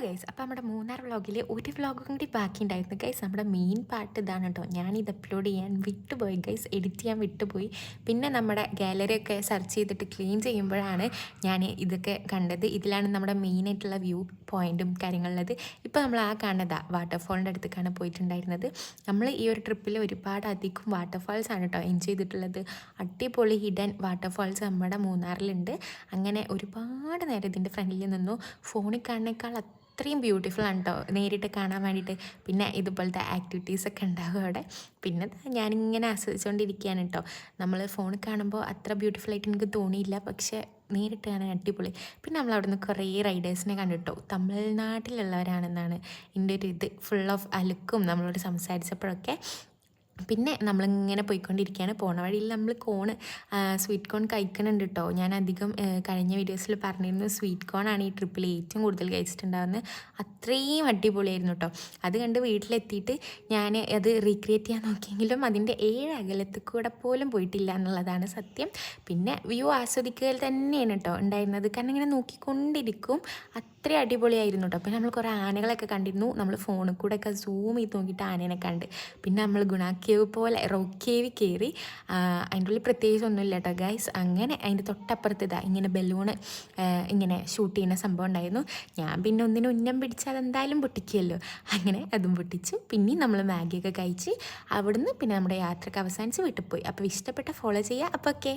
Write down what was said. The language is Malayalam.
ഗൈസ്, അപ്പോൾ നമ്മുടെ മൂന്നാർ വ്ളോഗിൽ ഒരു വ്ളോഗും കൂടി ബാക്കിയുണ്ടായിരുന്നു ഗൈസ്. നമ്മുടെ മെയിൻ പാർട്ട് ഇതാണ് കേട്ടോ. ഞാനിത് അപ്ലോഡ് ചെയ്യാൻ വിട്ടുപോയി ഗൈസ്, എഡിറ്റ് ചെയ്യാൻ വിട്ടുപോയി. പിന്നെ നമ്മുടെ ഗാലറിയൊക്കെ സെർച്ച് ചെയ്തിട്ട് ക്ലീൻ ചെയ്യുമ്പോഴാണ് ഞാൻ ഇതൊക്കെ കണ്ടത്. ഇതിലാണ് നമ്മുടെ മെയിനായിട്ടുള്ള വ്യൂ പോയിൻറ്റും കാര്യങ്ങളുള്ളത്. ഇപ്പോൾ നമ്മൾ ആ കാണുന്നതാണ് വാട്ടർഫോളിൻ്റെ അടുത്തേക്കാണ് പോയിട്ടുണ്ടായിരുന്നത്. നമ്മൾ ഈ ഒരു ട്രിപ്പിൽ ഒരുപാട് അധികം വാട്ടർഫാൾസ് ആണ് കേട്ടോ എൻജോയ് ചെയ്തിട്ടുള്ളത്. അടിപൊളി ഹിഡൻ വാട്ടർഫാൾസ് നമ്മുടെ മൂന്നാറിലുണ്ട്. അങ്ങനെ ഒരുപാട് നേരം ഇതിൻ്റെ ഫ്രണ്ടിൽ നിന്നു. ഫോണിൽ കാണുന്നേക്കാൾ അത്രയും ബ്യൂട്ടിഫുൾ ആണ് കേട്ടോ നേരിട്ട് കാണാൻ വേണ്ടിയിട്ട്. പിന്നെ ഇതുപോലത്തെ ആക്ടിവിറ്റീസൊക്കെ ഉണ്ടാകും അവിടെ. പിന്നെ ഞാനിങ്ങനെ ആസ്വദിച്ചുകൊണ്ടിരിക്കുകയാണ് കേട്ടോ. നമ്മൾ ഫോണിൽ കാണുമ്പോൾ അത്ര ബ്യൂട്ടിഫുള്ളായിട്ട് എനിക്ക് തോന്നിയില്ല, പക്ഷേ നേരിട്ട് കാണാൻ അടിപൊളി. പിന്നെ നമ്മൾ അവിടെ നിന്ന് കുറേ റൈഡേഴ്സിനെ കണ്ടിട്ടോ. തമിഴ്നാട്ടിലുള്ളവരാണെന്നാണ് എൻ്റെ ഒരു ഇത്. ഫുൾ ഓഫ് അലുക്കും നമ്മളോട് സംസാരിച്ചപ്പോഴൊക്കെ. പിന്നെ നമ്മളിങ്ങനെ പോയിക്കൊണ്ടിരിക്കുകയാണ്. പോണ വഴിയിൽ നമ്മൾ സ്വീറ്റ് കോൺ കഴിക്കുന്നുണ്ട് കേട്ടോ. ഞാൻ അധികം കഴിഞ്ഞ വീഡിയോസിൽ പറഞ്ഞിരുന്നു സ്വീറ്റ് കോണാണ് ഈ ട്രിപ്പിൽ ഏറ്റവും കൂടുതൽ കഴിച്ചിട്ടുണ്ടാകുന്നത്. അത്രയും അടിപൊളിയായിരുന്നു കേട്ടോ. അത് കണ്ട് വീട്ടിലെത്തിയിട്ട് ഞാൻ അത് റീക്രിയേറ്റ് ചെയ്യാൻ നോക്കിയെങ്കിലും അതിൻ്റെ 7 അകലത്തിൽ കൂടെ പോലും പോയിട്ടില്ല എന്നുള്ളതാണ് സത്യം. പിന്നെ വ്യൂ ആസ്വദിക്കുകയിൽ തന്നെയാണ് കേട്ടോ ഉണ്ടായിരുന്നത്. കാരണം ഇങ്ങനെ നോക്കിക്കൊണ്ടിരിക്കും. അത്രയും അടിപൊളിയായിരുന്നു കേട്ടോ. അപ്പോൾ നമ്മൾ കുറേ ആനകളൊക്കെ കണ്ടിരുന്നു. നമ്മൾ ഫോണിൽ കൂടെ ഒക്കെ സൂം ചെയ്ത് നോക്കിയിട്ട് ആനേനെ കണ്ട്. പിന്നെ നമ്മൾ കേവ് പോലെ റോക്ക് കേവ് കയറി. അതിൻ്റെ ഉള്ളിൽ പ്രത്യേകിച്ച് ഒന്നുമില്ല കേട്ടോ ഗൈസ്. അങ്ങനെ അതിൻ്റെ തൊട്ടപ്പുറത്ത് ഇങ്ങനെ ബലൂണ് ഇങ്ങനെ ഷൂട്ട് ചെയ്യുന്ന സംഭവം ഉണ്ടായിരുന്നു. ഞാൻ പിന്നെ ഒന്നിനും ഉന്നം പിടിച്ചാൽ അതെന്തായാലും പൊട്ടിക്കുമല്ലോ. അങ്ങനെ അതും പൊട്ടിച്ചു. പിന്നെയും നമ്മൾ മാഗിയൊക്കെ കഴിച്ച് അവിടുന്ന് പിന്നെ നമ്മുടെ യാത്രയ്ക്ക് അവസാനിച്ച് വീട്ടിൽ പോയി. അപ്പോൾ ഇഷ്ടപ്പെട്ട ഫോളോ ചെയ്യുക. അപ്പോൾ ഓക്കെ.